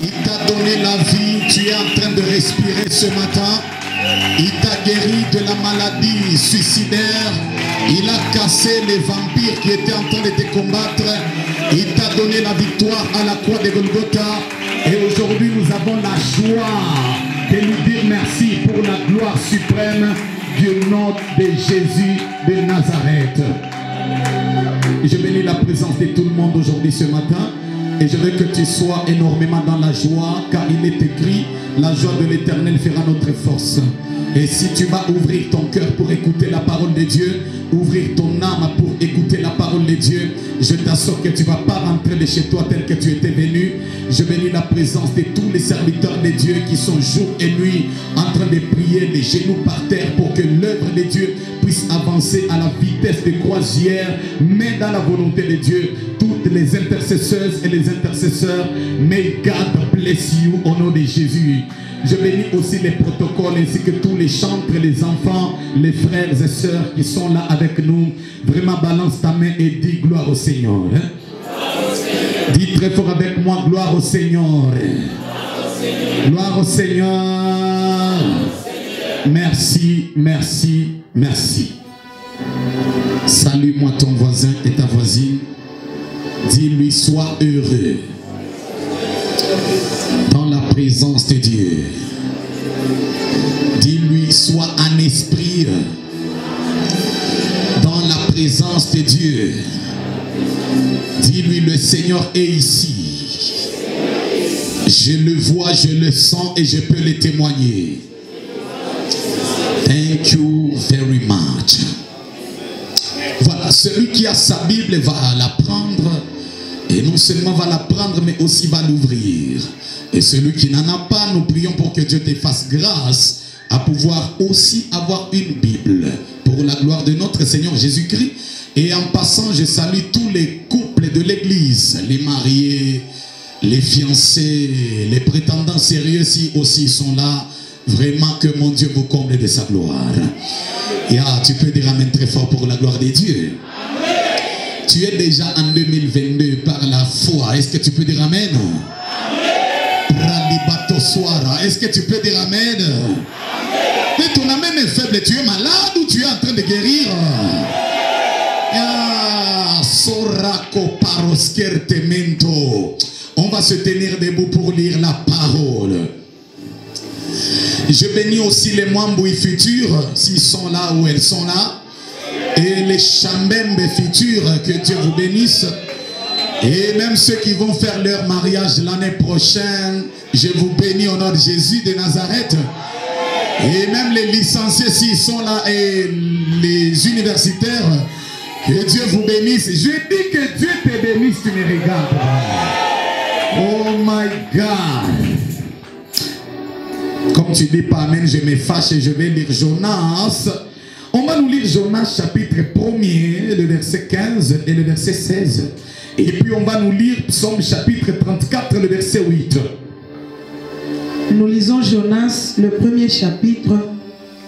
Il t'a donné la vie, tu es en train de respirer ce matin. Il t'a guéri de la maladie suicidaire. Il a cassé les vampires qui étaient en train de te combattre. Il t'a donné la victoire à la croix de Golgotha. Et aujourd'hui, nous avons la joie de lui dire merci pour la gloire suprême du nom de Jésus de Nazareth. Je bénis la présence de tout le monde aujourd'hui ce matin. Et je veux que tu sois énormément dans la joie, car il est écrit, la joie de l'Éternel fera notre force. Et si tu vas ouvrir ton cœur pour écouter la parole de Dieu, ouvrir ton âme pour écouter la parole de Dieu, je t'assure que tu ne vas pas rentrer de chez toi tel que tu étais venu. Je bénis la présence de tous les serviteurs de Dieu qui sont jour et nuit en train de prier les genoux par terre pour que l'œuvre de Dieu puisse avancer à la vitesse de croisière, mais dans la volonté de Dieu. Toutes les intercesseuses et les intercesseurs, may God bless you au nom de Jésus. Je bénis aussi les protocoles ainsi que tous les chantres, les enfants, les frères et sœurs qui sont là avec nous. Vraiment balance ta main et dis gloire au Seigneur. Dis très fort avec moi, gloire au Seigneur. Gloire au Seigneur. Merci, merci, merci. Salue-moi ton voisin et ta voisine. Dis-lui, sois heureux dans la présence de Dieu. Dis-lui, sois en esprit dans la présence de Dieu. Dis-lui, le Seigneur est ici. Je le vois, je le sens et je peux le témoigner. Thank you very much. Voilà, celui qui a sa Bible va la prendre. Et non seulement va la prendre, mais aussi va l'ouvrir. Et celui qui n'en a pas, nous prions pour que Dieu te fasse grâce à pouvoir aussi avoir une Bible. Pour la gloire de notre Seigneur Jésus-Christ. Et en passant, je salue tous les couples de l'église. Les mariés, les fiancés, les prétendants sérieux si aussi sont là. Vraiment que mon Dieu vous comble de sa gloire. Et tu peux dire amen très fort pour la gloire de Dieu. Tu es déjà en 2022 par la foi. Est-ce que tu peux dire amen? Est-ce que tu peux dire amen? Mais ton amen est faible. Tu es malade ou tu es en train de guérir? On va se tenir debout pour lire la parole. Je bénis aussi les Mwambouis futurs, s'ils sont là ou elles sont là. Et les Chambembe futurs, que Dieu vous bénisse. Et même ceux qui vont faire leur mariage l'année prochaine, je vous bénis au nom de Jésus de Nazareth. Et même les licenciés s'ils sont là et les universitaires, que Dieu vous bénisse. Je dis que Dieu te bénisse, tu me regardes. Oh my God. Comme tu dis pas amen, je me fâche et je vais lire Jonas. On va nous lire Jonas chapitre 1er, le verset 15 et le verset 16. Et puis on va nous lire Psaume chapitre 34, le verset 8. Nous lisons Jonas, le premier chapitre,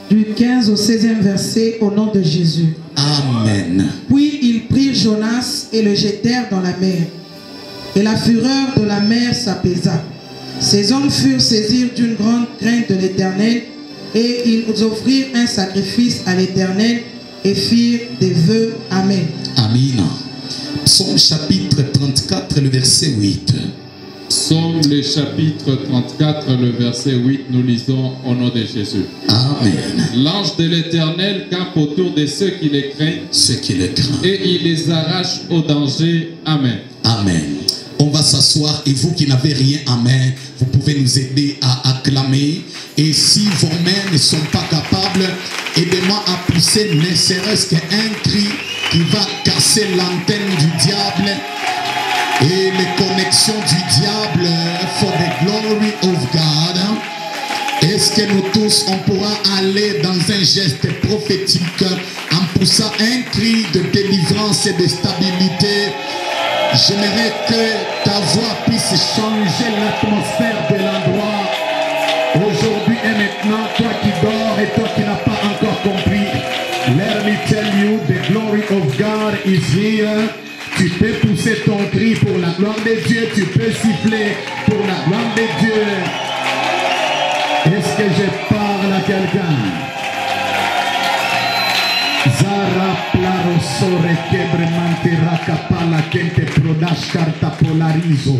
du 15 au 16e verset, au nom de Jésus. Amen. Puis ils prirent Jonas et le jetèrent dans la mer. Et la fureur de la mer s'apaisa. Ces hommes furent saisis d'une grande crainte de l'Éternel, et ils offrirent un sacrifice à l'Éternel et firent des vœux. Amen. Amen. Psaume chapitre 34, le verset 8. Psaume le chapitre 34, le verset 8, nous lisons au nom de Jésus. Amen. L'ange de l'Éternel campe autour de ceux qui les craignent. Ceux qui le craignent. Et il les arrache au danger. Amen. Amen. On va s'asseoir et vous qui n'avez rien à main, vous pouvez nous aider à acclamer. Et si vos mains ne sont pas capables, aidez-moi à pousser ne serait-ce qu'un cri qui va casser l'antenne du diable et les connexions du diable for the glory of God. Est-ce que nous tous, on pourra aller dans un geste prophétique en poussant un cri de délivrance et de stabilité? J'aimerais que ta voix puisse changer l'atmosphère de l'endroit. Aujourd'hui et maintenant, toi qui dors et toi qui n'as pas encore compris, let me tell you, the is here. Tu peux pousser ton cri pour la gloire de Dieu. Tu peux siffler pour la gloire de Dieu. Est-ce que je parle à quelqu'un? Zara plaro sore kebremante rakapala kente prodash karta polarizo.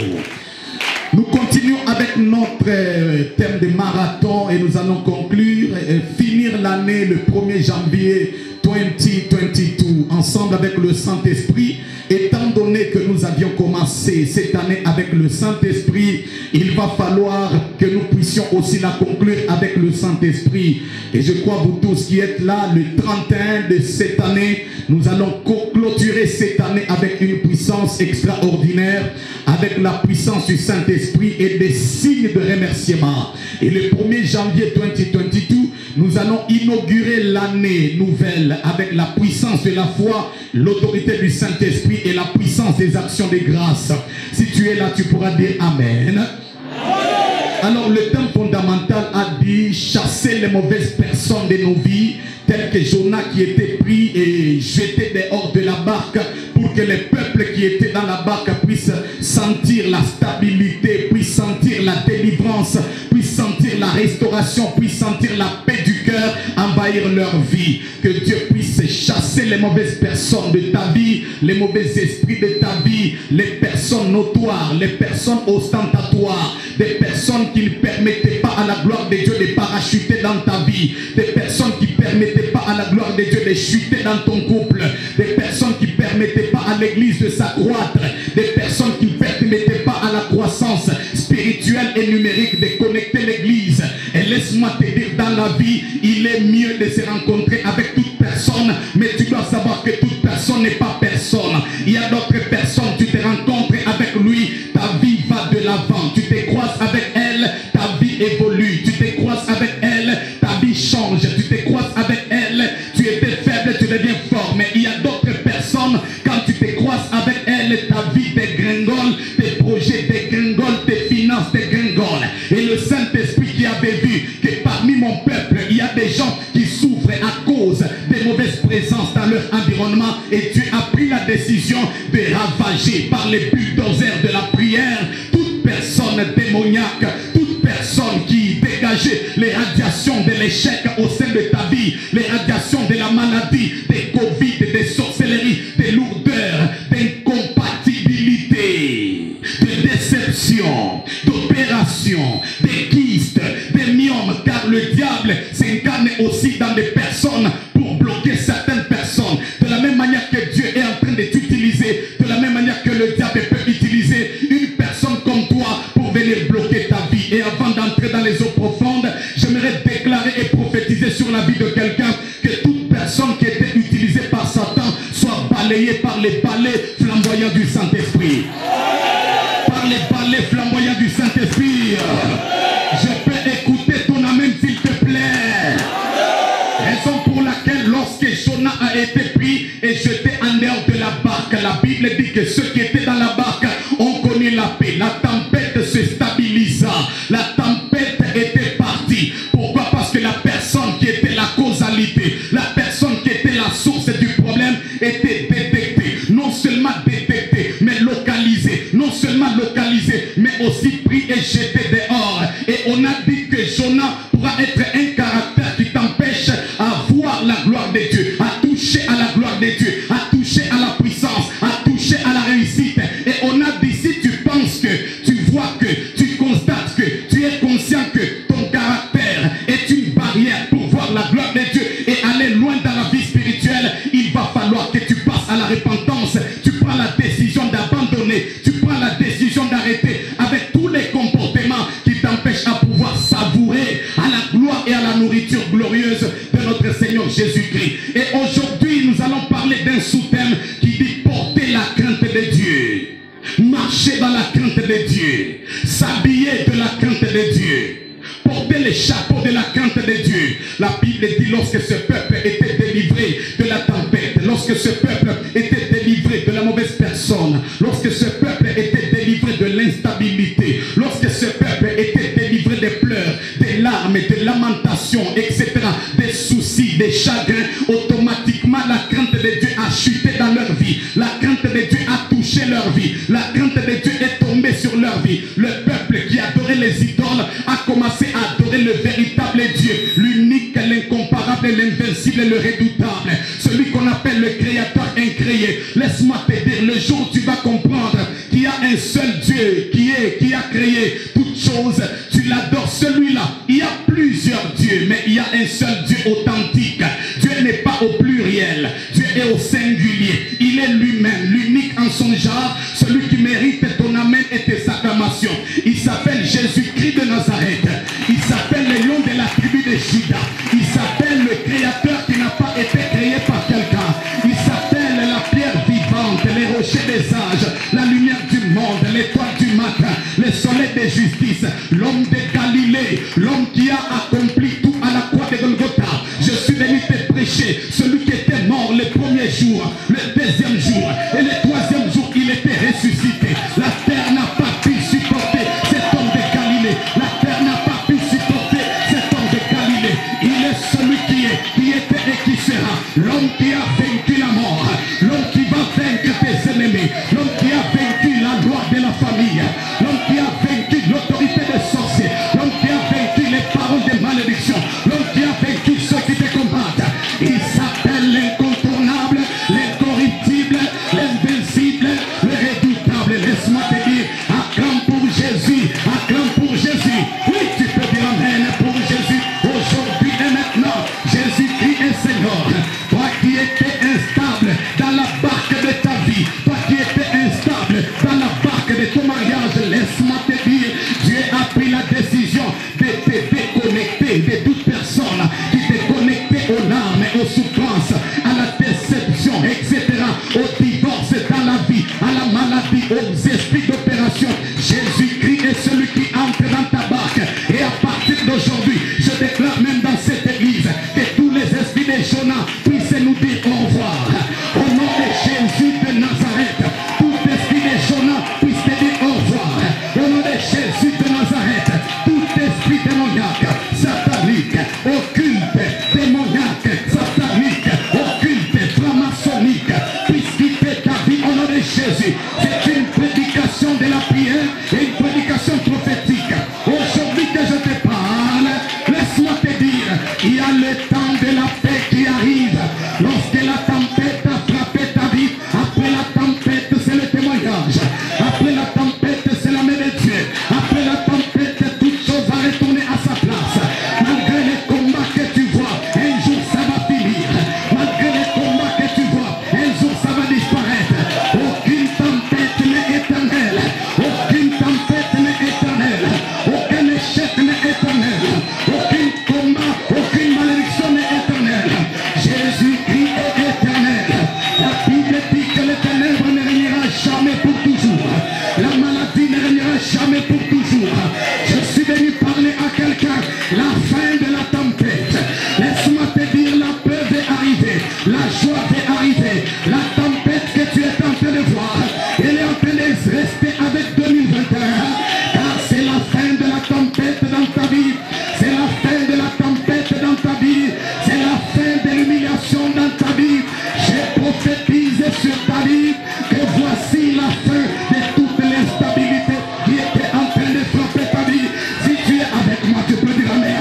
Nous continuons avec notre thème de marathon et nous allons conclure et finir l'année le 1er janvier 2022 ensemble avec le Saint-Esprit. Étant donné que nous avions commencé cette année avec le Saint-Esprit, il va falloir que nous puissions aussi la conclure avec le Saint-Esprit. Et je crois vous tous qui êtes là, le 31 de cette année, nous allons clôturer cette année avec une puissance extraordinaire, avec la puissance du Saint-Esprit et des signes de remerciement. Et le 1er janvier 2022, nous allons inaugurer l'année nouvelle avec la puissance de la foi, l'autorité du Saint-Esprit et la puissance des actions de grâce. Si tu es là, tu pourras dire Amen. Alors le thème fondamental a dit chasser les mauvaises personnes de nos vies, tel que Jonas qui était pris et jeté dehors de la barque pour que les peuples qui étaient dans la barque puissent sentir la stabilité, puissent sentir la délivrance, puissent sentir la restauration, puissent sentir la paix du cœur envahir leur vie. Que Dieu puisse chasser les mauvaises personnes de ta vie, les mauvais esprits de ta vie, les personnes notoires, les personnes ostentatoires, des personnes qui ne permettaient pas à la gloire de Dieu de parachuter dans ta vie, des personnes qui ne permettaient pas à la gloire de Dieu de chuter dans ton couple, des personnes qui ne permettaient pas à l'église de s'accroître, des personnes qui ne permettaient pas à la croissance spirituelle et numérique de connecter l'église. Et laisse-moi te dire, dans la vie, il est mieux de se rencontrer avec toute personne, mais tu dois savoir que toute personne n'est pas personne. Il y a d'autres personnes, tu te rencontres avec lui, ta vie va de l'avant. Tu te croises avec elle, ta vie évolue. Tu te croises avec elle, ta vie change. Tu te croises avec elle, tu étais faible, tu deviens fort. Mais il y a d'autres personnes, quand tu te croises avec elle, ta vie dégringole, tes projets dégringolent, tes finances dégringolent. Et le Saint-Esprit qui avait vu que parmi mon peuple, il y a des gens qui souffrent à cause des mauvaises présences dans leur environnement, et Dieu a pris la décision de ravager par les bulldozers de la prière toute personne démoniaque, toute personne qui dégageait les radiations de l'échec au sein de ta vie, les radiations de la maladie, des Covid, des sorcelleries, des lourdeurs, d'incompatibilité, de déception, d'opération, des kystes, des myomes, car le diable s'incarne aussi dans des personnes pour bloquer certaines personnes. De la même manière que Dieu est en train de t'utiliser, de la même manière que le diable peut utiliser une personne comme toi pour venir bloquer ta vie. Et avant d'entrer dans les eaux profondes, j'aimerais déclarer et prophétiser sur la vie de quelqu'un que toute personne qui était utilisée par Satan soit balayée par les balais flamboyants du Saint-Esprit. Par les balais flamboyants du Saint-Esprit. Je peux écouter ton amen s'il te plaît. Raison pour laquelle lorsque Jonas a été pris et jeté en dehors de la barque, la Bible dit que ceux qui étaient dans la barque ont connu la paix. La tempête se stabilisa. La tempête était partie. Pourquoi? Parce que la personne qui était la causalité, la personne qui était la source du problème était détectée. Non seulement détectée, mais localisée. Non seulement localisée, mais aussi pris et jeté dehors. Et on a dit que Jonas pourra être un caractère qui t'empêche à voir la gloire de Dieu, à toucher à la gloire de Dieu, à toucher à la puissance, à toucher à la réussite. Et on a dit, si tu penses que, tu vois que, tu constates que, tu es conscient que ton caractère est une barrière pour voir la gloire de Dieu et aller loin dans la vie spirituelle, il va falloir que tu passes à la repentance. Tu prends la décision d'abandonner, tu prends la décision d'arrêter avec tous les comportements qui t'empêchent à pouvoir savourer à la gloire et à la nourriture glorieuse de notre Seigneur Jésus-Christ. Et aujourd'hui, nous allons parler d'un sous-thème qui dit porter la crainte de Dieu, marcher dans la crainte de Dieu, s'habiller de la crainte de Dieu, porter les chapeaux de la crainte de Dieu. La Bible dit lorsque ce peuple était délivré de la tempête, lorsque ce peuple était délivré de la mauvaise personne, lorsque ce peuple était délivré de l'instabilité, lorsque ce peuple était délivré des pleurs, des larmes, des lamentations, etc., des soucis, des chagrins, automatiquement la crainte de de Dieu a chuté dans leur vie. La crainte de Dieu a touché leur vie. La crainte de Dieu est tombée sur leur vie. Le peuple qui adorait les idoles a commencé à adorer le véritable Dieu, l'unique, l'incomparable, l'invincible, le redoutable, celui qu'on appelle le créateur incréé. Laisse-moi te dire, le jour où tu vas comprendre qu'il y a un seul Dieu qui a créé toutes choses, tu l'adores, celui-là. Il y a plusieurs dieux, mais il y a un seul Dieu authentique. Dieu n'est pas au pluriel, Dieu est au singulier. Il est lui-même, l'unique en son genre, celui qui mérite ton amen et tes acclamations. Il s'appelle Jésus-Christ de Nazareth. Il s'appelle le lion de la tribu de Juda. Il s'appelle le créateur qui n'a pas été créé par quelqu'un. Il s'appelle la pierre vivante, les rochers des âges, la lumière du monde, l'étoile du matin, le soleil de justice, l'homme de Galilée, l'homme qui a accompli tout à la croix de Golgotha. Je suis venu te prêcher celui qui était mort le premier jour, le deuxième jour et le troisième jour il était ressuscité. La terre n'a pas pu supporter cet homme de Galilée. La terre n'a pas pu supporter cet homme de Galilée. Il est celui qui était et qui sera. L'homme qui a vaincu la mort. L'homme qui va vaincre tes ennemis. L'homme qui a vaincu la loi de la famille. L'homme qui a vaincu l'autorité des sorciers. L'homme qui a vaincu les paroles de malédiction. L'homme qui a vaincu ceux qui te combattent. Il s'appelle l'incontournable, l'incorruptible, l'invincible, le redoutable. Laisse-moi te dire, acclame pour Jésus, acclame pour Jésus. Oui, tu peux dire amen pour Jésus. Aujourd'hui et maintenant, Jésus-Christ est Seigneur. Toi qui étais instable dans la barque de ta vie, toi qui étais instable dans la barque de ton mariage, laisse-moi te dire, Dieu a pris la décision de te déconnecter de toute personne qui te connectait aux larmes, aux souffrances, à la déception, etc., au divorce dans la vie, à la maladie, aux esprits d'opération. Jésus-Christ est celui qui entre dans ta barque. Et à partir d'aujourd'hui, je déclare même dans cette église que tous les esprits de Jonas puissent nous dire au revoir. Au nom de Jésus de Nazareth, tout esprit de Jonas puisse te dire au revoir. Au nom de Jésus de Nazareth, tout esprit démoniaque, satanique, occulte, démoniaque, satanique, occulte, franc-maçonnique, puisse quitter ta vie au nom de Jésus. C'est une prédication de la prière et une prédication prophétique. Aujourd'hui que je te parle, laisse-moi te dire, il y a le temps de la paix qui arrive. Lorsque la tempête a frappé ta vie, après la tempête c'est le témoignage. Après la tempête c'est la main de Dieu. Après la tempête toute chose va retourner à sa place. Malgré les combats que tu vois, un jour ça va finir. Malgré les combats que tu vois, un jour ça va disparaître. Aucune tempête n'est éternelle. Aucune tempête n'est éternelle. Aucun échec n'est éternel. Aucun combat, aucune malédiction n'est éternelle. Jésus-Christ est éternel. La Bible dit que les ténèbres ne régnera jamais pour toujours. La maladie ne régnera jamais pour toujours. Je suis venu parler à quelqu'un. La fin de la tempête. Laisse-moi te dire, la paix va arriver. La joie va arriver. La tempête que tu es en train de voir, elle est en train de rester avec 2021. Car c'est la fin de la tempête dans ta vie. C'est la fin de la tempête dans ta vie. C'est la fin de l'humiliation dans ta vie. J'ai prophétisé sur ta vie que voici la fin de toute l'instabilité qui était en train de frapper ta vie. Si tu es avec moi, tu peux dire amen.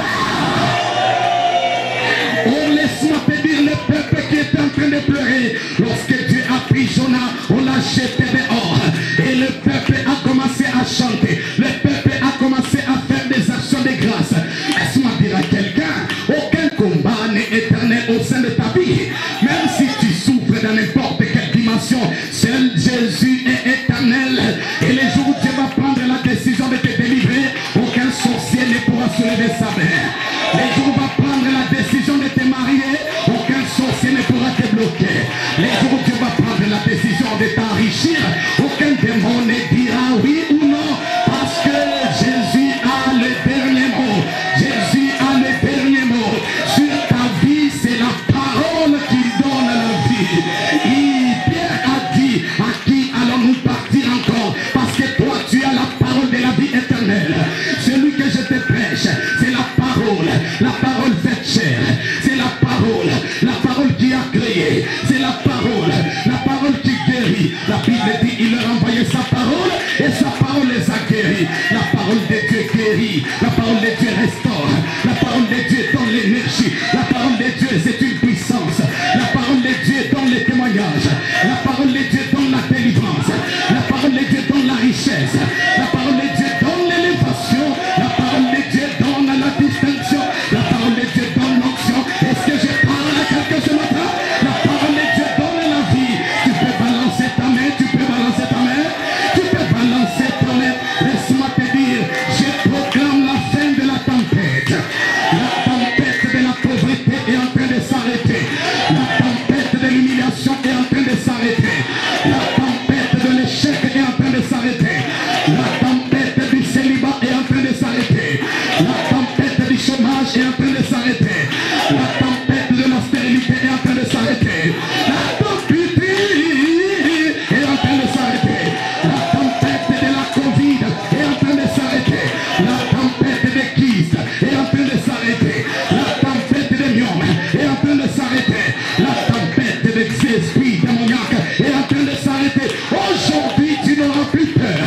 Oh, laisse-moi te dire, le peuple qui était en train de pleurer, lorsque Dieu a pris Jonas, on l'a jeté dehors. Et le peuple a commencé à chanter. Le peuple a commencé à faire des actions de grâce. Laisse-moi dire à quelqu'un, aucun combat n'est éternel au sein de ta vie. Même si tu souffres dans n'importe quelle dimension, seul Jésus est éternel. Et les jours où Dieu va prendre la décision de te délivrer, aucun sorcier ne pourra se lever sa main. Les jours où va prendre la décision de te marier, aucun sorcier ne pourra te bloquer. Les jours où Dieu va prendre la décision de t'enrichir, aucun démon ne dira oui ou non, parce que Jésus a le dernier mot. Jésus a le dernier mot. Sur ta vie, c'est la parole qui donne la vie. Et Pierre a dit, à qui allons-nous partir encore? Parce que toi, tu as la parole de la vie éternelle. Celui que je te prêche, c'est la parole faite chair. C'est la parole qui a créé. C'est la parole La Bible dit, il leur a envoyé sa parole et sa parole les a guéris. La parole de Dieu guérit, la parole de Dieu restaure, la parole de Dieu donne l'énergie, la parole de Dieu c'est une puissance, la parole de Dieu donne les témoignages, la parole de Dieu donne la délivrance, la parole de Dieu donne la richesse, la parole de Dieu donne l'élévation, la parole de Dieu donne la distinction, la parole de Dieu donne l'onction. Est-ce que je parle à quelqu'un ce matin? La parole de Dieu donne la vie. Tu peux balancer ta main, tu peux balancer ta main, tu peux balancer ta main. Laisse-moi te dire, je proclame la fin de la tempête. La tempête de la pauvreté est en train de s'arrêter. La tempête de l'humiliation est en train de s'arrêter. La tempête de l'échec est en train de s'arrêter. La tempête du célibat est en train de s'arrêter. La tempête du chômage est en train de s'arrêter. La tempête de la stérilité est en train de s'arrêter. La tempête est en train de s'arrêter. La tempête de la Covid est en train de s'arrêter. La tempête des kystes est en train de s'arrêter. La tempête des myomes est en train de s'arrêter. La tempête des esprits démoniaques est en train de s'arrêter. Aujourd'hui, tu n'auras plus peur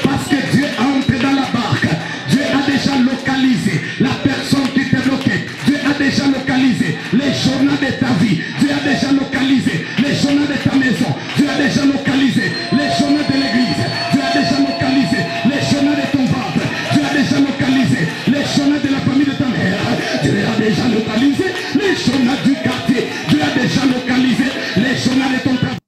parce que Dieu entre dans la barque. Dieu a déjà localisé la personne qui t'est bloquée. Dieu a déjà localisé les journaux de ta vie. Dieu a déjà localisé les journaux de ta maison. Dieu a déjà localisé les journaux de l'église. Dieu a déjà localisé les journaux de ton ventre. Dieu a déjà localisé les journaux de la famille de ta mère. Dieu a déjà localisé les journaux du quartier. Dieu a déjà localisé les journaux de ton travail.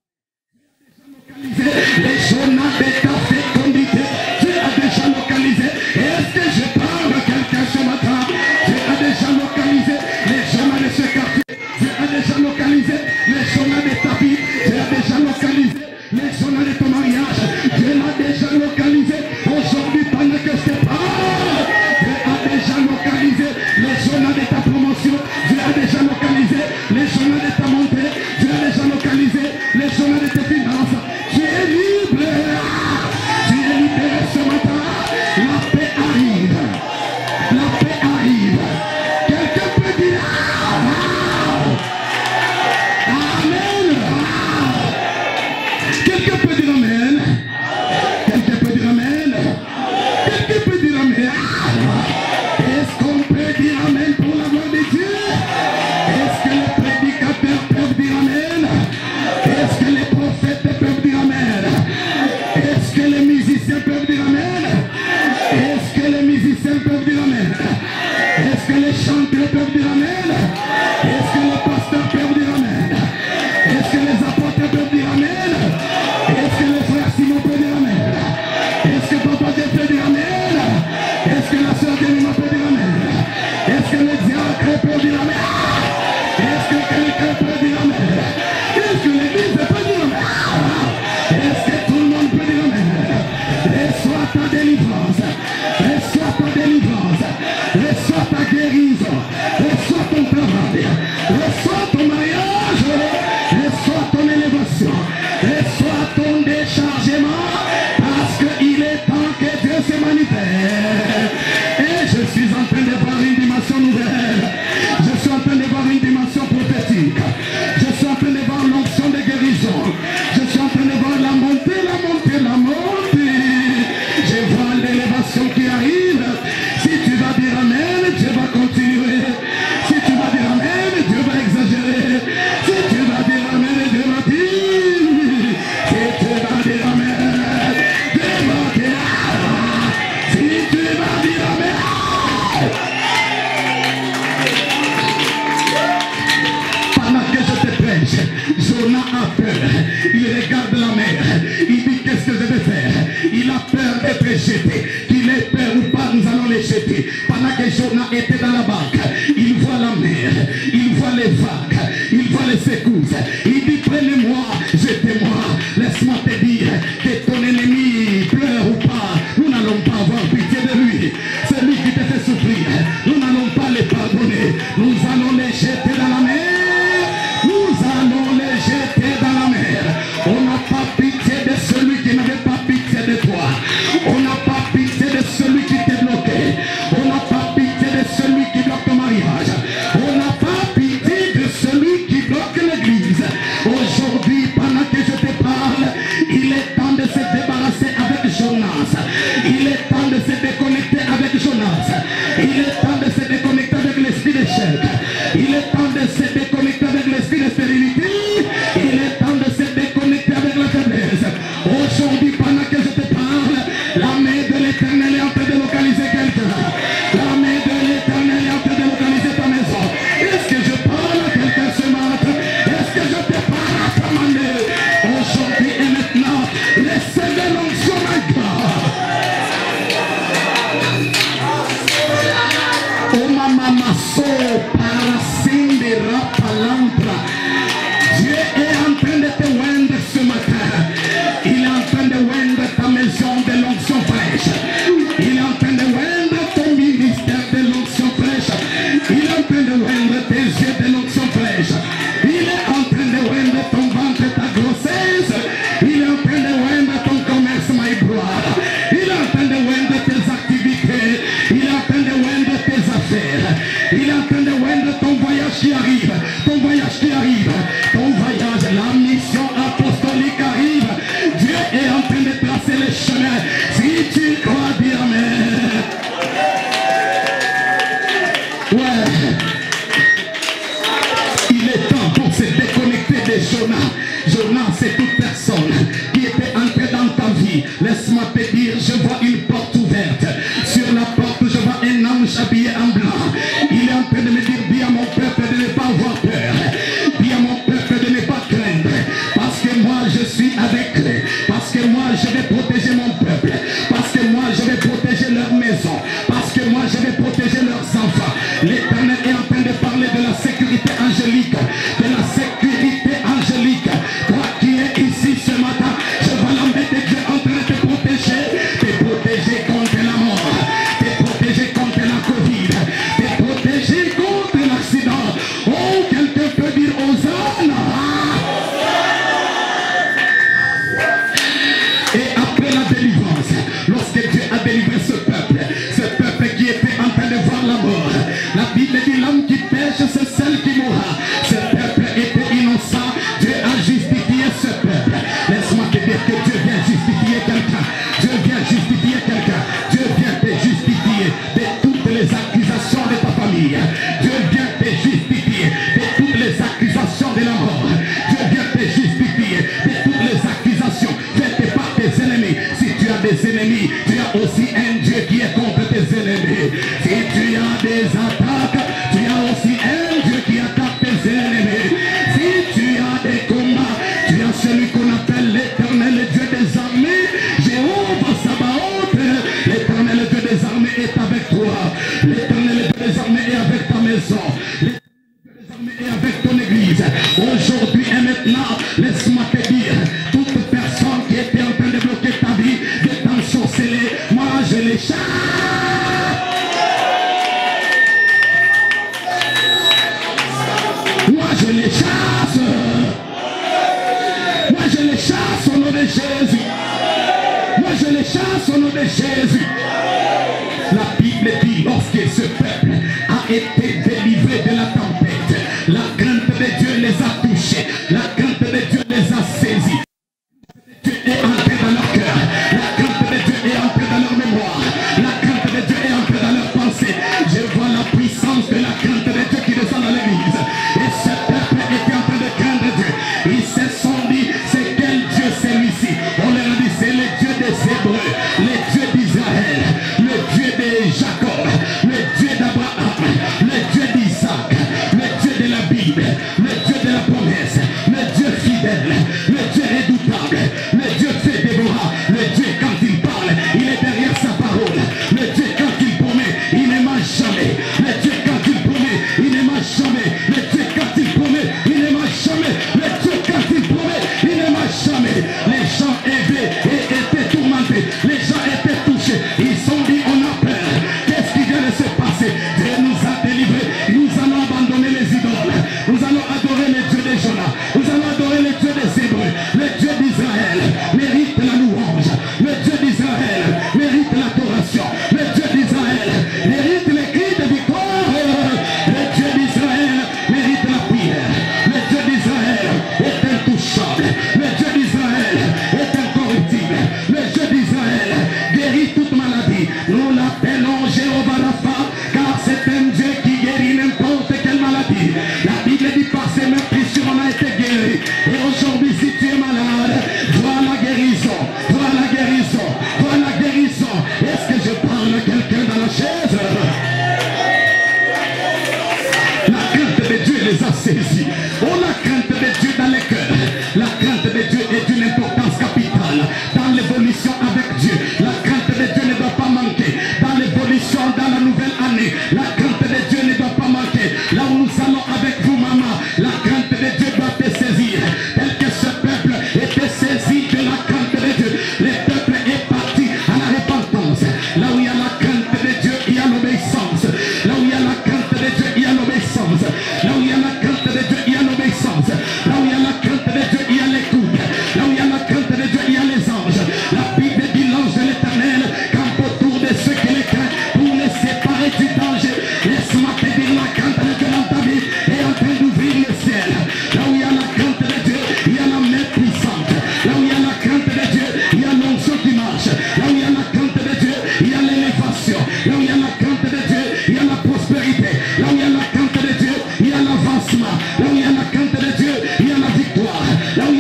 Les journaux de ta fécondité. Dieu a déjà localisé. Est-ce que je parle à quelqu'un ce matin? Dieu a déjà localisé les journaux de ce quartier. Dieu a déjà localisé les journaux de ta vie. Dieu a déjà localisé les journaux de ton mariage. Dieu l'a déjà localisé. Aujourd'hui, pendant que je te parle, Dieu a déjà localisé les journaux de ta promotion. Dieu a déjà localisé les journaux de ta montée. Dieu a déjà localisé les journaux de tes finances. Tu es libre. Tu es libéré ce matin. La paix arrive. La paix arrive. Quelqu'un peut dire Amen. Quelqu'un peut dire Amen. Quelqu'un peut dire Amen. Quelqu'un peut dire Amen. Est-ce qu'on peut dire Amen pour la gloire de Dieu? Est-ce que les prédicateurs peuvent dire Amen? Est-ce que les prophètes peuvent dire Amen? Est-ce que les musiciens peuvent dire Amen? Est-ce que les musiciens peuvent dire Amen? Est-ce que les chanteurs peuvent dire Amen? Est-ce que les pasteurs peuvent dire Amen? Est-ce que les apôtres peuvent dire Amen? Est-ce que les frères Simon peuvent dire Amen? Est-ce que Papa Dieu peut dire Amen? Est-ce que la sœur Délima peut dire Amen? Est-ce que les diacres peuvent dire Amen? Est-ce que quelqu'un peut dire Amen? Est-ce que l'église peut dire Amen? Est-ce que tout le monde peut dire Amen? Reçois ta délivrance. Reçois ta délivrance. Reçois ta guérison. Reçois ton travail. Reçois ton mariage. Reçois ton élévation. Reçois ton déchargement. Parce qu'il est temps que Dieu se manifeste. Et je suis en train de voir une dimension nouvelle. Je suis en train de voir une dimension prophétique. Je suis en train de voir l'onction de guérison. Je suis en train de voir la montée, la montée, la montée. Je vois l'élévation qui arrive. Si tu vas dire Amen, Dieu va continuer. Si tu vas dire Amen, Dieu va exagérer. Si tu vas dire Amen, Dieu va dire. Si tu vas dire Amen, Dieu va dire. Si tu vas dire Amen. Pendant que je te prêche, Jonas a peur. Il regarde la mer. Il dit qu'est-ce que je vais faire? Il a peur d'être jeté. Qu'il ait peur ou pas, nous allons les jeter. Pendant que Jonas était dans la barque, il voit la mer, il voit les vagues, il voit les secousses. Il dit prenez-moi, jetez-moi. Laisse-moi te dire que ton ennemi pleure ou pas, nous n'allons pas avoir pitié de lui. Celui qui te fait souffrir, nous n'allons pas les pardonner. Nous allons les jeter dans la mer. Nous allons les jeter dans la mer. On n'a pas pitié de celui qui n'avait pas pitié de toi. On n'a pas pitié de celui qui t'est bloqué. On n'a pas pitié de celui qui bloque ton mariage. On n'a pas pitié de celui qui bloque l'église. Aujourd'hui, pendant que je te parle, il Jonas et toute personne qui était entrée dans ta vie, laisse-moi te dire, je vois une porte ouverte. Sur la porte, je vois un ange habillé en blanc. Il est en train de me dire, dis à mon peuple de ne pas avoir peur. Dis à mon peuple de ne pas craindre. Parce que moi, je suis avec eux. Parce que moi, je vais protéger mon peuple. Parce que moi, je vais protéger leur maison. Parce que moi, je vais protéger leurs enfants. L'Éternel est en train de parler de la sécurité angélique. De la sécurité angélique. Toi qui es ici ce matin, je vois la main de Dieu en train de te protéger. Te protéger contre la mort. Te protéger contre la Covid. Te protéger contre l'accident. Oh, quelqu'un peut dire Hosanna. Et après la délivrance, lorsque Dieu a délivré ce peuple qui était en train de voir la mort, la Bible dit l'homme qui pêche, c'est celle qui mourra. Ce peuple était innocent, Dieu a justifié ce peuple. Laisse-moi te dire que Dieu vient justifier quelqu'un. Dieu vient justifier quelqu'un. Dieu vient te justifier de toutes les accusations de ta famille. Dieu vient te justifier de toutes les accusations de la mort. Dieu vient te justifier de toutes les accusations faites par tes ennemis. Si tu as des ennemis, tu as aussi un Dieu qui est contre tes ennemis. Si tu as des attaques, tu as aussi un Dieu qui attaque tes ennemis. Si tu as des combats, tu as celui qu'on appelle l'Éternel, le Dieu des armées. Jéhovah Sabaoth, l'Éternel, le Dieu des armées est avec toi. L'Éternel, le Dieu des armées est avec ta maison. L'Éternel, le Dieu des armées est avec ton église. Aujourd'hui et maintenant, laisse-moi te dire, toute personne qui était en train de bloquer ta vie, de t'ensorceler, moi je les chasse. Moi je les chasse. Moi je les chasse au nom de Jésus. Moi je les chasse au nom de Jésus. La Bible dit, lorsque ce peuple a été délivré de la tempête, la crainte de Dieu les a touchés. La crainte de Dieu les a saisis. Dieu est entré dans leur cœur. La crainte de Dieu est entrée dans leur mémoire. La crainte de Dieu est entrée dans leur pensée. Je vois la puissance de la crainte de Dieu qui descend dans l'église. Et ce peuple était en train de craindre Dieu. Ils se sont dit, c'est quel Dieu celui-ci? On leur a dit, c'est le Dieu des Hébreux, le Dieu d'Israël, le Dieu de Jacob, le Dieu d'Abraham, le Dieu d'Isaac, le Dieu de la Bible, le Dieu de la promesse, le Dieu fidèle, le Dieu redoutable, le Dieu fait Déborah, le Dieu quand il parle, il est derrière sa parole, le Dieu quand il promet, il ne ment jamais, le Dieu quand il promet, il ne ment jamais, le Dieu quand il promet, il ne ment jamais, le Dieu quand il promet, il ne ment jamais. Les gens étaient tourmentés, les gens étaient touchés, ils se sont dit on a peur, qu'est-ce qui vient de se passer? Dieu nous a délivrés, nous allons abandonner les idoles, nous allons adorer le Dieu de Jonas, nous allons adorer le Dieu des Hébreux, le Dieu d'Israël mérite la louange, le Dieu d'Israël mérite l'adoration, le Dieu d'Israël mérite les cris de victoire, le Dieu d'Israël mérite la prière, le Dieu d'Israël est intouchable, le Dieu d'Israël est incorruptible, le Dieu d'Israël guérit toute maladie. Nous l'appelons Jéhovah Rapha, car c'est un Dieu qui guérit n'importe quelle maladie. La Bible dit par ses meurtrissures on a été guéri. Et aujourd'hui si tu es malade, vois la guérison, vois la guérison, vois la guérison. Est-ce que je parle à quelqu'un dans la chaise? La crainte de Dieu les a saisis. Oh, la crainte de Dieu dans les cœurs. La crainte de Dieu est d'une importance capitale dans l'évolution avec Dieu. La crainte de Dieu ne doit pas manquer dans l'évolution dans la nouvelle année. La crainte de Dieu ne doit pas manquer là où nous allons avec vous, maman. La crainte de Dieu doit te saisir tel que ce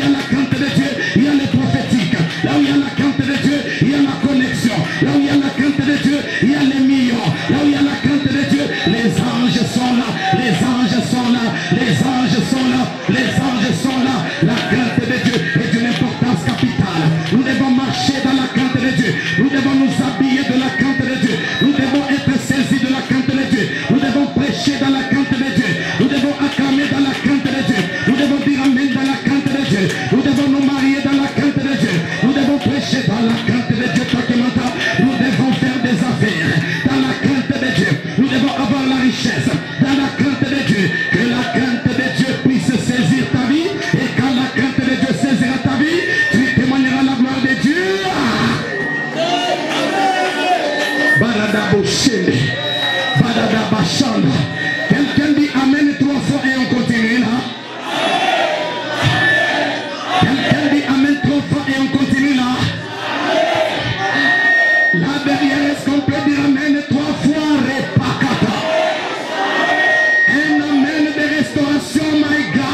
a la crainte de Dieu, il y a le prophétique. Là où il y a la crainte de Dieu, il y a la connexion. Là où il y a la crainte de Dieu, il y a les millions. Là où il y a la crainte de Dieu, les anges sont là, les anges sont là, les anges sont là, les anges sont là. La crainte de Dieu est d'une importance capitale. Nous devons marcher dans la crainte de Dieu. Nous devons nous habiller de la crainte de Dieu. Nous devons être saisis de la crainte de Dieu. Nous devons prêcher dans la crainte de Dieu. Nous devons acclamer dans la crainte de Dieu. Nous devons dire amen dans la crainte de Dieu. Nous devons nous marier dans la crainte de Dieu. Nous devons prêcher dans la crainte de Dieu. Toi qui m'entends, nous devons faire des affaires dans la crainte de Dieu. Nous devons avoir la richesse dans la crainte de Dieu. Que la crainte de Dieu puisse saisir ta vie. Et quand la crainte de Dieu saisira ta vie, tu témoigneras la gloire de Dieu. Quelqu'un dit amen 3 fois et on continue là. Quelqu'un dit amen 3 fois et on continue là. Là derrière, est-ce qu'on peut dire amen 3 fois? Repakata. Un amen de restauration, my God.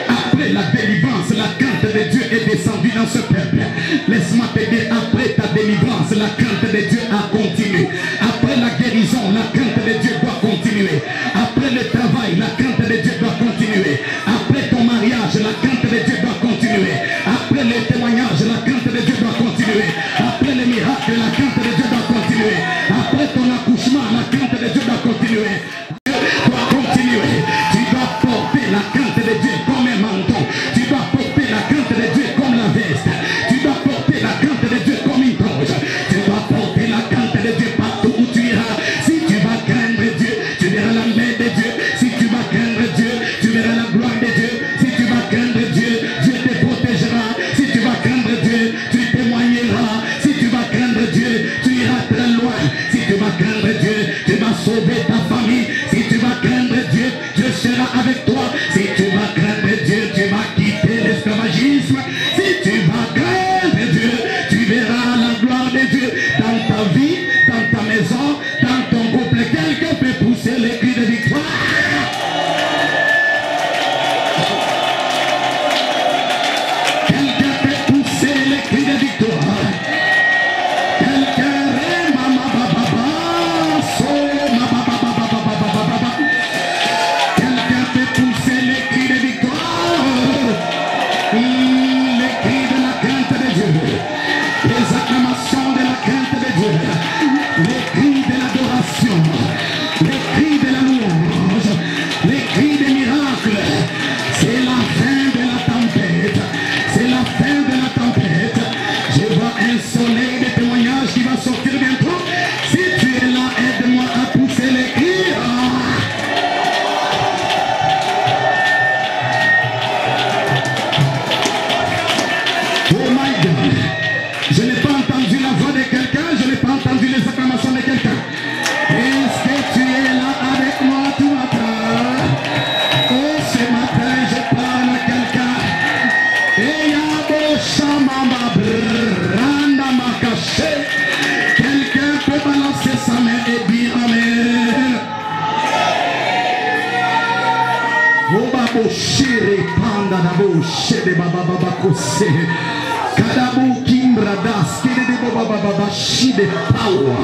Après la délivrance, la crainte de Dieu est descendue dans ce peuple. Laisse-moi te dire, après ta délivrance, la crainte de Dieu a continué. Après la guérison, la crainte de Dieu doit continuer. Après le travail, la crainte de Dieu doit continuer. Après ton mariage, la crainte de Dieu doit continuer. Après le témoignage, la crainte de Dieu doit continuer. Après les miracles, la crainte de Dieu doit continuer. Après ton accouchement, la crainte de Dieu doit continuer. Dieu doit continuer. Tu dois porter la crainte de Dieu comme un manteau. Tu dois porter la crainte de Dieu comme la veste. Tu dois porter la crainte de Dieu comme une toge. Tu dois porter la crainte de Dieu partout où tu iras. Si tu vas craindre Dieu, tu verras la main de Dieu. Si tu vas craindre Dieu, tu verras la gloire de Dieu. Si tu vas craindre Dieu, Dieu te protégera. Si tu vas craindre Dieu, tu témoigneras. Si tu vas craindre Dieu, tu iras très loin. Si tu vas craindre Dieu, tu vas sauver ta famille. Si tu vas craindre Dieu, Dieu sera avec toi. Si tu vas craindre Dieu, tu vas quitter l'esclavagisme. Si tu vas craindre Dieu, tu verras la gloire de Dieu dans ta vie, dans ta maison, dans ton couple. Quelqu'un peut pousser les cris de victoire. Quelqu'un peut pousser les cris de victoire. Quelqu'un quelqu'un peut pousser les cris de victoire. Les cris de la crainte de Dieu. Les acclamations de la crainte de Dieu. Les cris de l'adoration. Les cris de la louange. Les cris des miracles. C'est la fin de la tempête. C'est la fin de la tempête. Je vois un soleil de témoignages qui va sortir bientôt. Si tu es là, aide-moi à pousser les cris. Oh my God. Je n'ai pas entendu la voix de quelqu'un. Je n'ai pas entendu les acclamations de quelqu'un. Est-ce que tu es là avec moi tout matin? Oh, ce matin, je parle à quelqu'un. Et yabo shamama branda makache. Quelqu'un peut balancer sa main et dire amen. Oh babo shiri panda dabo shede baba baba kose. Kadabu kimbradas kede de baba baba shide power.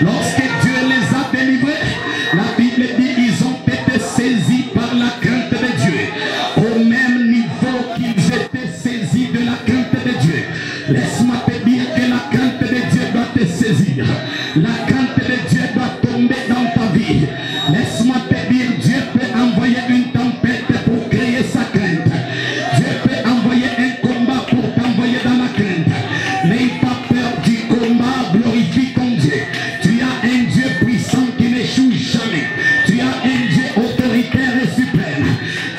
Lorsque Dieu les a délivrés, la Bible dit ils ont été saisis par la crainte de Dieu. Au même niveau qu'ils étaient saisis de la crainte de Dieu. Laisse-moi te dire que la crainte de Dieu doit te saisir. La crainte de Dieu doit tomber dans ta vie. Laisse-moi te dire, Dieu peut envoyer une tempête pour créer sa crainte. Dieu peut envoyer un combat pour t'envoyer dans la crainte. N'aie pas peur du combat, glorifie ton Dieu. Tu as un Dieu puissant qui n'échoue jamais. Tu as un Dieu autoritaire et suprême.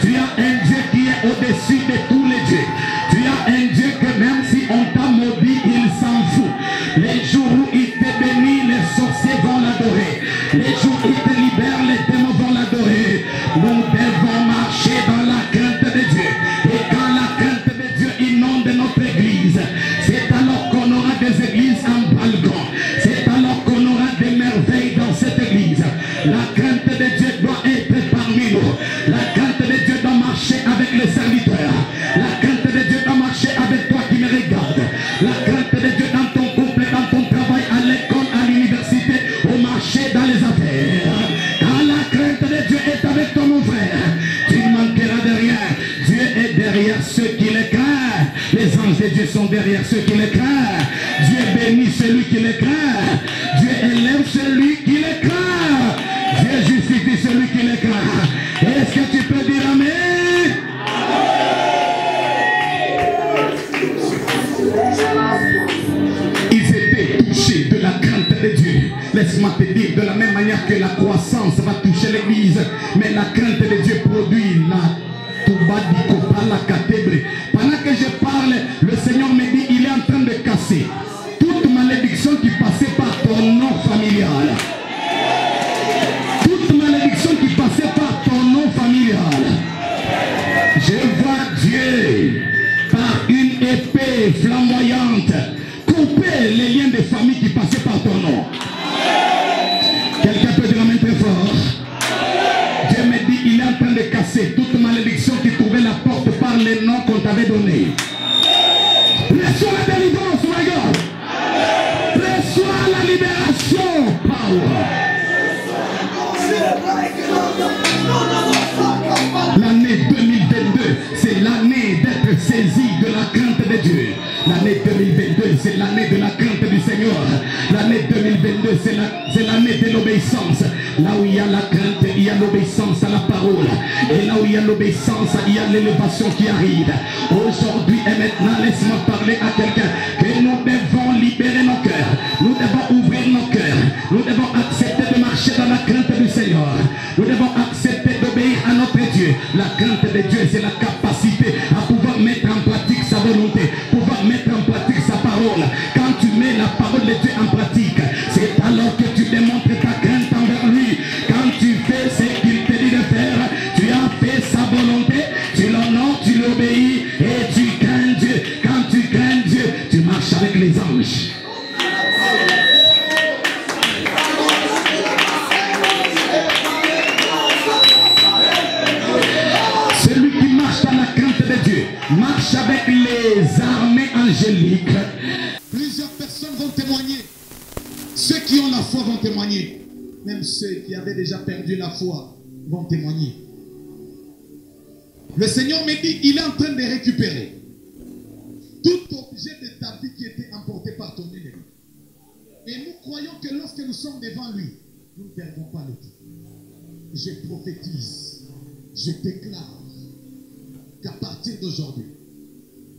Tu as un Dieu qui est au-dessus de tous les dieux. Tu as un Dieu que même si on t'a maudit, il s'en fout. Les jours où il te bénit, les sorciers vont l'adorer. Les jours où il te libère, les démons vont l'adorer. Nous devons marcher dans la crainte de Dieu. Et quand la crainte de Dieu inonde notre église, c'est alors qu'on aura des églises en balcon. C'est alors qu'on aura des merveilles dans cette église. La crainte de Dieu doit être parmi nous. La crainte de Dieu les serviteurs. La crainte de Dieu doit marcher avec toi qui me regarde. La crainte de Dieu dans ton couple, dans ton travail, à l'école, à l'université, au marché, dans les affaires. Quand la crainte de Dieu est avec toi, mon frère, tu ne manqueras de rien. Dieu est derrière ceux qui le craignent. Les anges de Dieu sont derrière ceux qui le craignent. Dieu bénit celui qui le craint. Dieu élève celui qui le craint. Dieu justifie celui qui le craint. Est-ce que tu peux dire amen? Ils étaient touchés de la crainte de Dieu. Laisse-moi te dire, de la même manière que la croissance va toucher l'église, mais la crainte de Dieu produit la pendant que je parle, le Seigneur me dit, il est en train de casser toute malédiction qui passait par ton nom familial. Toute malédiction qui passait par ton nom familial. Je vois Dieu, par une épée flamboyante, couper les liens de famille qui passaient par ton nom. Quelqu'un peut dire amen très fort. Dieu me dit, il est en train de casser toute malédiction qui trouvait la porte par les noms qu'on t'avait donnés. Reçois la délivrance, my God. Reçois la libération. Power. L'année 2022, c'est l'année d'être saisi de la crainte de Dieu. L'année 2022, c'est l'année de la crainte du Seigneur. L'année 2022, c'est l'année de l'obéissance. Là où il y a la crainte, il y a l'obéissance à la parole. Et là où il y a l'obéissance, il y a l'élévation qui arrive. Aujourd'hui et maintenant, laisse-moi parler à quelqu'un que nous devons libérer nos cœurs. Nous devons ouvrir nos cœurs. Nous devons accepter de marcher dans la crainte du Seigneur. Nous devons accepter d'obéir à notre Dieu. La crainte de Dieu, c'est la capacité à pouvoir mettre en pratique sa volonté, pouvoir mettre en pratique sa parole. Quand tu mets la parole de Dieu en pratique, c'est alors que tu démontres ta crainte envers lui. Quand tu fais ce qu'il te dit de faire, tu as fait sa volonté, tu l'honores, tu l'obéis et tu crains Dieu. Quand tu crains Dieu, tu marches avec les anges. Celui qui marche dans la crainte de Dieu marche avec les armées angéliques. Plusieurs personnes vont témoigner. Ceux qui ont la foi vont témoigner. Même ceux qui avaient déjà perdu la foi vont témoigner. Le Seigneur me dit, il est en train de récupérer tout objet de ta vie qui était emporté par ton ennemi. Et nous croyons que lorsque nous sommes devant lui, nous ne perdons pas le temps. Je prophétise, je déclare qu'à partir d'aujourd'hui,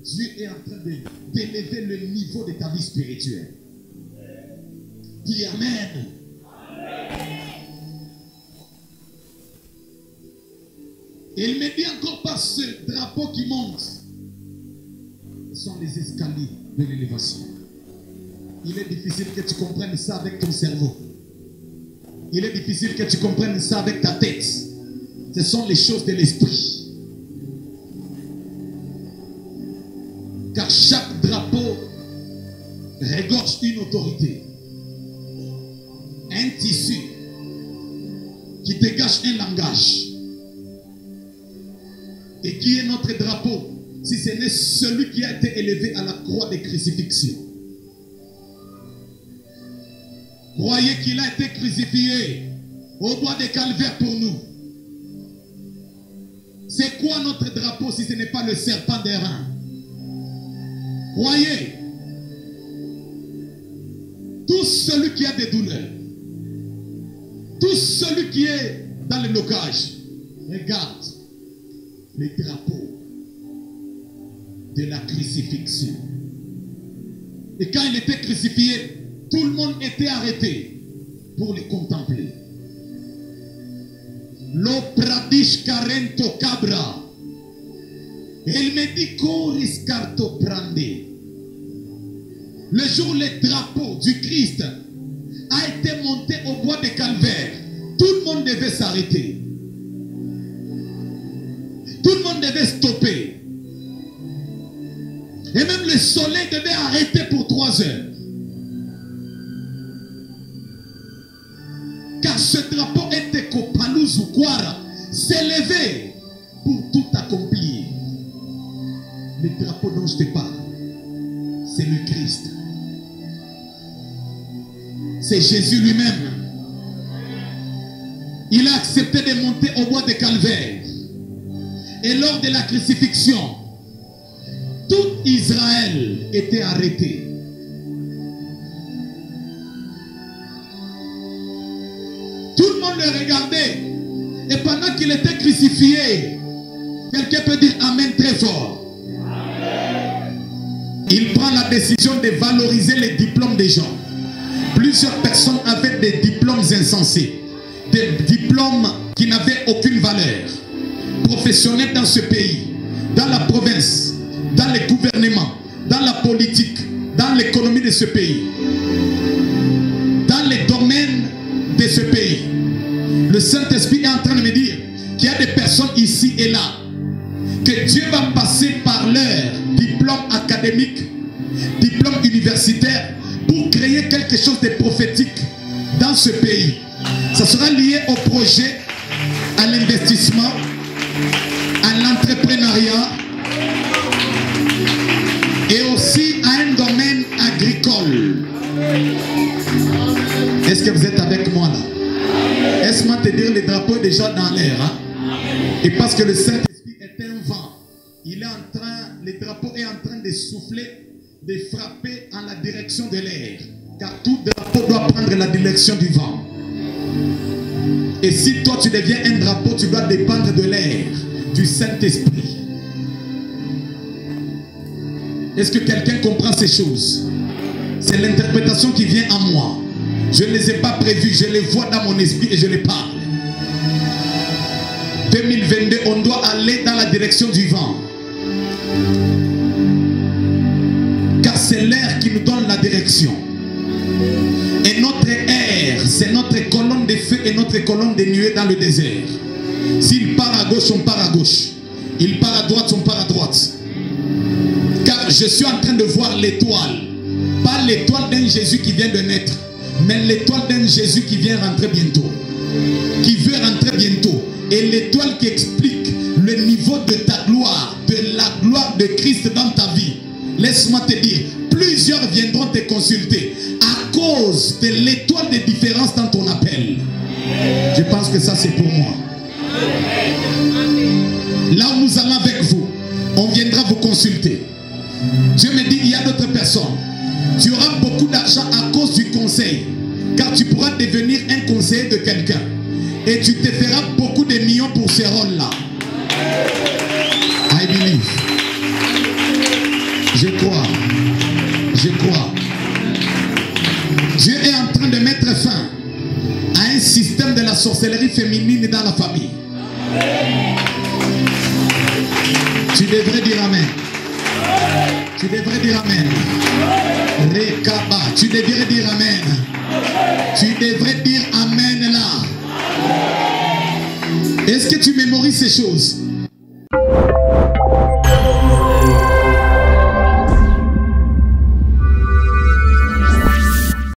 Dieu est en train d'élever le niveau de ta vie spirituelle. Dis Amen. Et il me dit encore par ce drapeau qui monte, ce sont les escaliers de l'élévation. Il est difficile que tu comprennes ça avec ton cerveau. Il est difficile que tu comprennes ça avec ta tête. Ce sont les choses de l'esprit. Car chaque drapeau regorge une autorité. Un tissu qui dégage un langage. Et qui est notre drapeau si ce n'est celui qui a été élevé à la croix de crucifixion? Croyez qu'il a été crucifié au bois de Calvaire pour nous. C'est quoi notre drapeau si ce n'est pas le serpent d'airain? Croyez. Tout celui qui a des douleurs, tout celui qui est dans le blocage, regarde les drapeaux de la crucifixion. Et quand il était crucifié, tout le monde était arrêté pour le contempler. Lo pradish carento cabra. Et il me dit coris carto prande. Le jour où le drapeau du Christ a été monté au bois de Calvaire, tout le monde devait s'arrêter. Tout le monde devait stopper. Et même le soleil devait arrêter pour 3 heures. Car ce drapeau était Kopalouz ou Kwara, s'élevait pour tout accomplir. Le drapeau dont je te parle, c'est le Christ. C'est Jésus lui-même. Il a accepté de monter au bois de Calvaire. Et lors de la crucifixion, tout Israël était arrêté. Tout le monde le regardait. Et pendant qu'il était crucifié, quelqu'un peut dire Amen très fort. Il prend la décision de valoriser les diplômes des gens. Plusieurs personnes avaient des diplômes insensés. Des diplômes qui n'avaient aucune valeur. Professionnels dans ce pays, dans la province, dans les gouvernements, dans la politique, dans l'économie de ce pays, dans les domaines de ce pays. Le Saint-Esprit est en train de me dire qu'il y a des personnes ici et là, que Dieu va passer par leur diplôme académique, diplôme universitaire, pour créer quelque chose de prophétique dans ce pays. Ça sera lié au projet, à l'investissement, à l'entrepreneuriat et aussi à un domaine agricole. Est-ce que vous êtes avec moi là? Laisse-moi te dire, le drapeau est déjà dans l'air. Hein? Et parce que le Saint-Esprit est un vent, il est en train, le drapeau est en train de souffler, de frapper en la direction de l'air. Car tout drapeau doit prendre la direction du vent. Et si toi tu deviens un drapeau, tu dois dépendre de l'air, du Saint-Esprit. Est-ce que quelqu'un comprend ces choses? C'est l'interprétation qui vient à moi. Je ne les ai pas prévues, je les vois dans mon esprit et je les parle. 2022, on doit aller dans la direction du vent. Car c'est l'air qui nous donne la direction. Et notre air, c'est notre colonne de feu et notre colonne de nuée dans le désert. S'il part à gauche, on part à gauche. Il part à droite, on part à droite. Car je suis en train de voir l'étoile. Pas l'étoile d'un Jésus qui vient de naître, mais l'étoile d'un Jésus qui vient rentrer bientôt. Qui veut rentrer bientôt. Et l'étoile qui explique le niveau de ta gloire, de la gloire de Christ dans ta vie. Laisse-moi te dire, plusieurs viendront te consulter à cause de l'étoile de différence dans ton appel. Je pense que ça c'est pour moi. Là où nous allons avec vous, on viendra vous consulter. Dieu me dit, il y a d'autres personnes. Tu auras beaucoup d'argent à cause du conseil. Car tu pourras devenir un conseiller de quelqu'un. Et tu te feras beaucoup de millions pour ce rôle-là. I believe. Je crois. Je crois. Dieu est en train de mettre fin à un système de la sorcellerie féminine dans la famille. Tu devrais dire Amen. Tu devrais dire Amen. Rekaba. Tu devrais dire Amen. Tu devrais dire Amen là. Est-ce que tu mémorises ces choses?